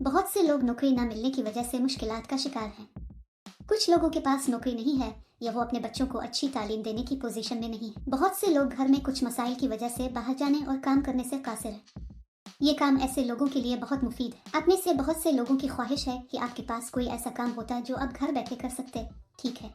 बहुत से लोग नौकरी ना मिलने की वजह से मुश्किलात का शिकार हैं। कुछ लोगों के पास नौकरी नहीं है या वो अपने बच्चों को अच्छी तालीम देने की पोजीशन में नहीं है। बहुत से लोग घर में कुछ मसाइल की वजह से बाहर जाने और काम करने से कासिर हैं। ये काम ऐसे लोगों के लिए बहुत मुफीद है। आप में से बहुत से लोगों की ख्वाहिश है कि आपके पास कोई ऐसा काम होता जो आप घर बैठे कर सकते। ठीक है,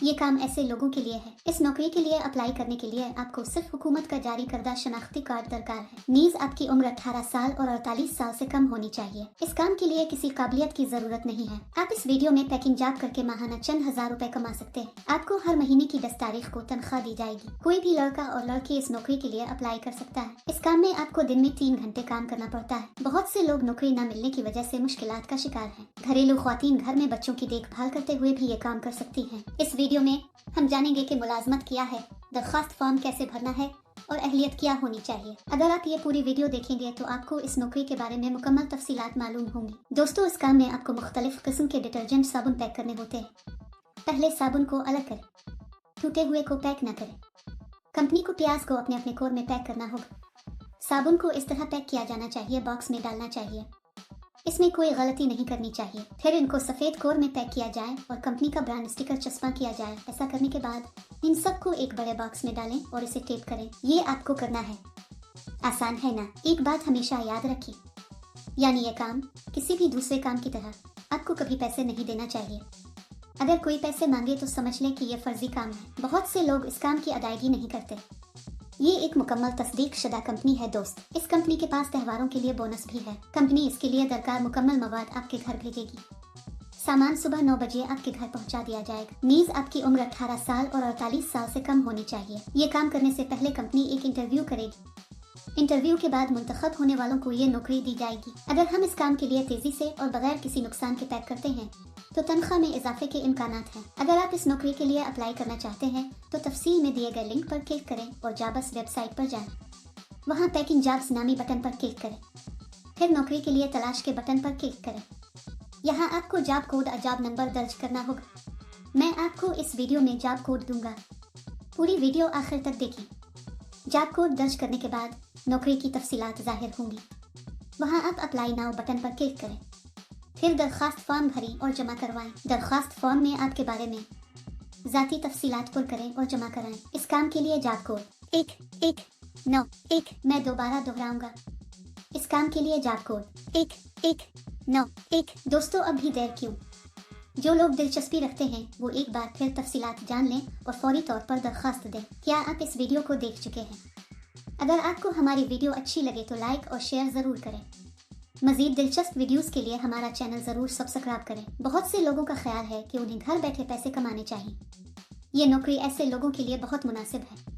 ये काम ऐसे लोगों के लिए है। इस नौकरी के लिए अप्लाई करने के लिए आपको सिर्फ हुकूमत का जारी करदा शनाख्ती कार्ड दरकार है। नीज आपकी उम्र 18 साल और 48 साल से कम होनी चाहिए। इस काम के लिए किसी काबिलियत की जरूरत नहीं है। आप इस वीडियो में पैकिंग जॉब करके माहाना चंद हजार रुपए कमा सकते हैं। आपको हर महीने की 10 तारीख को तनख्वाह दी जाएगी। कोई भी लड़का और लड़की इस नौकरी के लिए अप्लाई कर सकता है। इस काम में आपको दिन में 3 घंटे काम करना पड़ता है। बहुत से लोग नौकरी न मिलने की वजह से मुश्किलात का शिकार हैं। घरेलू ख्वातीन घर में बच्चों की देखभाल करते हुए भी ये काम कर सकती हैं। इस वीडियो में हम जानेंगे कि मुलाजमत क्या है, दरखास्त फॉर्म कैसे भरना है और अहलियत क्या होनी चाहिए। अगर आप ये पूरी वीडियो देखेंगे तो आपको इस नौकरी के बारे में मुकम्मल तफसीलात मालूम होंगी। दोस्तों, इस काम में आपको मुख्तलिफ किस्म के डिटर्जेंट साबुन पैक करने होते हैं। पहले साबुन को अलग करें, टूटे हुए को पैक न करें। कंपनी को प्याज को अपने अपने कोर में पैक करना होगा। साबुन को इस तरह पैक किया जाना चाहिए, बॉक्स में डालना चाहिए। इसमें कोई गलती नहीं करनी चाहिए। फिर इनको सफ़ेद कोर में पैक किया जाए और कंपनी का ब्रांड स्टिकर चस्पा किया जाए। ऐसा करने के बाद इन सबको एक बड़े बॉक्स में डालें और इसे टेप करें। ये आपको करना है। आसान है ना? एक बात हमेशा याद रखिए, यानी ये काम किसी भी दूसरे काम की तरह आपको कभी पैसे नहीं देना चाहिए। अगर कोई पैसे मांगे तो समझ लें कि ये फर्जी काम है। बहुत से लोग इस काम की अदायगी नहीं करते। ये एक मुकम्मल तस्दीक शुदा कंपनी है दोस्त। इस कंपनी के पास त्योहारों के लिए बोनस भी है। कंपनी इसके लिए दरकार मुकम्मल मवाद आपके घर भेजेगी। सामान सुबह 9 बजे आपके घर पहुंचा दिया जाएगा। नीज आपकी उम्र 18 साल और 48 साल से कम होनी चाहिए। ये काम करने से पहले कंपनी एक इंटरव्यू करेगी। इंटरव्यू के बाद मुंतखब होने वालों को ये नौकरी दी जाएगी। अगर हम इस काम के लिए तेजी से और बगैर किसी नुकसान के पैक करते हैं तो तनख्वाह में इजाफे के इम्कानात हैं। अगर आप इस नौकरी के लिए अप्लाई करना चाहते हैं तो तफसील में दिए गए लिंक पर क्लिक करें और जाबस वेबसाइट पर जाएं। वहां पैकिंग जॉब्स नामी बटन पर क्लिक करें। फिर नौकरी के लिए तलाश के बटन पर क्लिक करें। यहाँ आपको जॉब कोड और जॉब नंबर दर्ज करना होगा। मैं आपको इस वीडियो में जॉब कोड दूंगा। पूरी वीडियो आखिर तक देखें। जॉब कोड दर्ज करने के बाद नौकरी की तफसीलात जाहिर होंगी। वहाँ आप अप्लाई नाउ बटन पर क्लिक करें। फिर दरखास्त फॉर्म भरें और जमा करवाएं। दरखास्त फॉर्म में आपके बारे में ज़ाती तफसीलात पुर करें और जमा कराएं। इस काम के लिए जॉब कोड 1191। मैं दोबारा दोहराऊंगा। इस काम के लिए जॉब कोड 1191। दोस्तों, अब भी देर क्यों? जो लोग दिलचस्पी रखते हैं वो एक बार फिर तफसीलात जान लें और फौरी तौर पर दरखास्त दें। क्या आप इस वीडियो को देख चुके हैं? अगर आपको हमारी वीडियो अच्छी लगे तो लाइक और शेयर ज़रूर करें। मज़ीद दिलचस्प वीडियोस के लिए हमारा चैनल ज़रूर सब्सक्राइब करें। बहुत से लोगों का ख्याल है कि उन्हें घर बैठे पैसे कमाने चाहिए। ये नौकरी ऐसे लोगों के लिए बहुत मुनासिब है।